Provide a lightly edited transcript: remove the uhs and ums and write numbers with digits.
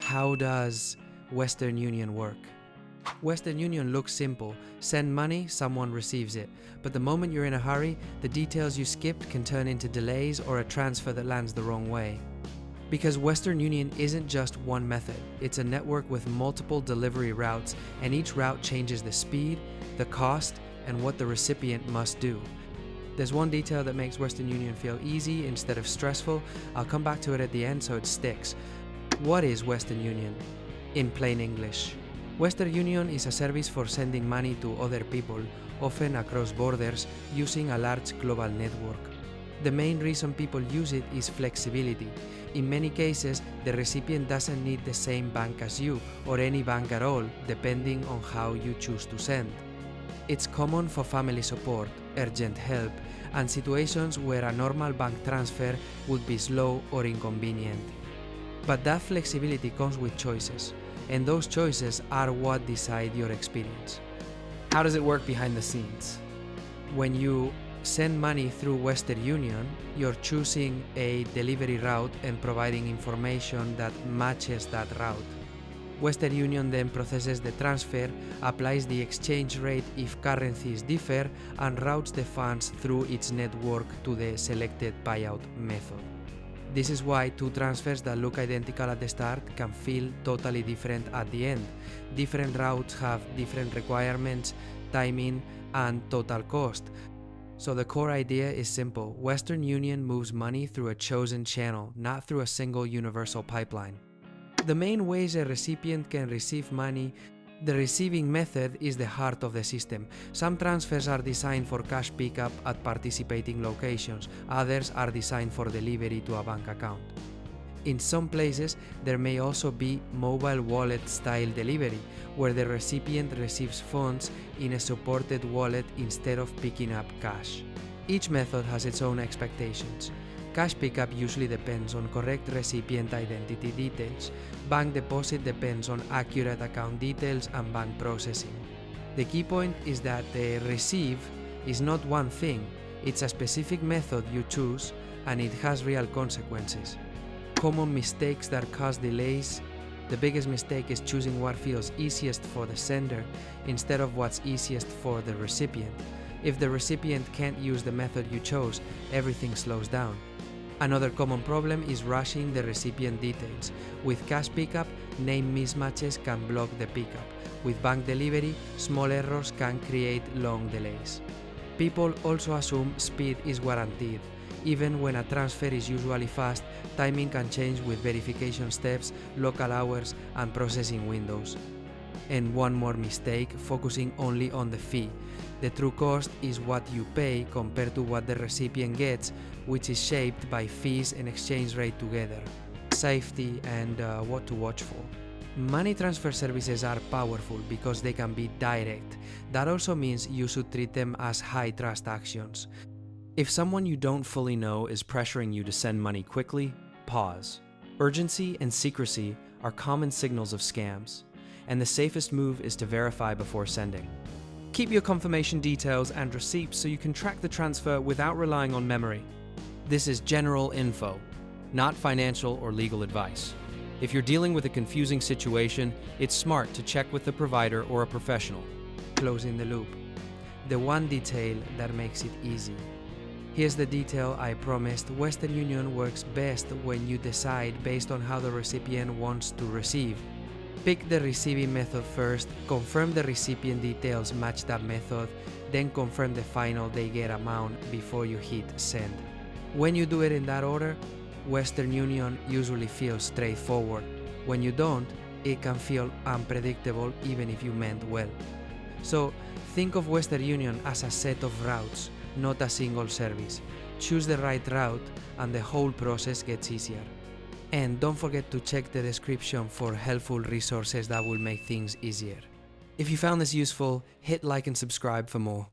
how does Western Union work? Western Union looks simple. Send money, someone receives it. But the moment you're in a hurry, the details you skipped can turn into delays or a transfer that lands the wrong way. Because Western Union isn't just one method, it's a network with multiple delivery routes, and each route changes the speed, the cost, and what the recipient must do. There's one detail that makes Western Union feel easy instead of stressful. I'll come back to it at the end so it sticks. What is Western Union? In plain English, Western Union is a service for sending money to other people, often across borders, using a large global network. The main reason people use it is flexibility. In many cases, the recipient doesn't need the same bank as you, or any bank at all, depending on how you choose to send. It's common for family support, urgent help, and situations where a normal bank transfer would be slow or inconvenient. But that flexibility comes with choices, and those choices are what decide your experience. How does it work behind the scenes? When you send money through Western Union, you're choosing a delivery route and providing information that matches that route. Western Union then processes the transfer, applies the exchange rate if currencies differ, and routes the funds through its network to the selected payout method. This is why two transfers that look identical at the start can feel totally different at the end. Different routes have different requirements, timing, and total cost. So the core idea is simple. Western Union moves money through a chosen channel, not through a single universal pipeline. The main ways a recipient can receive money, the receiving method is the heart of the system. Some transfers are designed for cash pickup at participating locations, others are designed for delivery to a bank account. In some places, there may also be mobile wallet-style delivery, where the recipient receives funds in a supported wallet instead of picking up cash. Each method has its own expectations. Cash pickup usually depends on correct recipient identity details. Bank deposit depends on accurate account details and bank processing. The key point is that the receive is not one thing, it's a specific method you choose, and it has real consequences. Common mistakes that cause delays. The biggest mistake is choosing what feels easiest for the sender instead of what's easiest for the recipient. If the recipient can't use the method you chose, everything slows down. Another common problem is rushing the recipient details. With cash pickup, name mismatches can block the pickup. With bank delivery, small errors can create long delays. People also assume speed is guaranteed. Even when a transfer is usually fast, timing can change with verification steps, local hours, and processing windows. And one more mistake, focusing only on the fee. The true cost is what you pay compared to what the recipient gets, which is shaped by fees and exchange rate together. Safety and what to watch for. Money transfer services are powerful because they can be direct. That also means you should treat them as high-trust actions. If someone you don't fully know is pressuring you to send money quickly, pause. Urgency and secrecy are common signals of scams, and the safest move is to verify before sending. Keep your confirmation details and receipts so you can track the transfer without relying on memory. This is general info, not financial or legal advice. If you're dealing with a confusing situation, it's smart to check with the provider or a professional. Closing the loop. The one detail that makes it easy. Here's the detail I promised. Western Union works best when you decide based on how the recipient wants to receive. Pick the receiving method first, confirm the recipient details match that method, then confirm the final they get amount before you hit send. When you do it in that order, Western Union usually feels straightforward. When you don't, it can feel unpredictable even if you meant well. So think of Western Union as a set of routes, not a single service. Choose the right route and the whole process gets easier. And don't forget to check the description for helpful resources that will make things easier. If you found this useful, hit like and subscribe for more.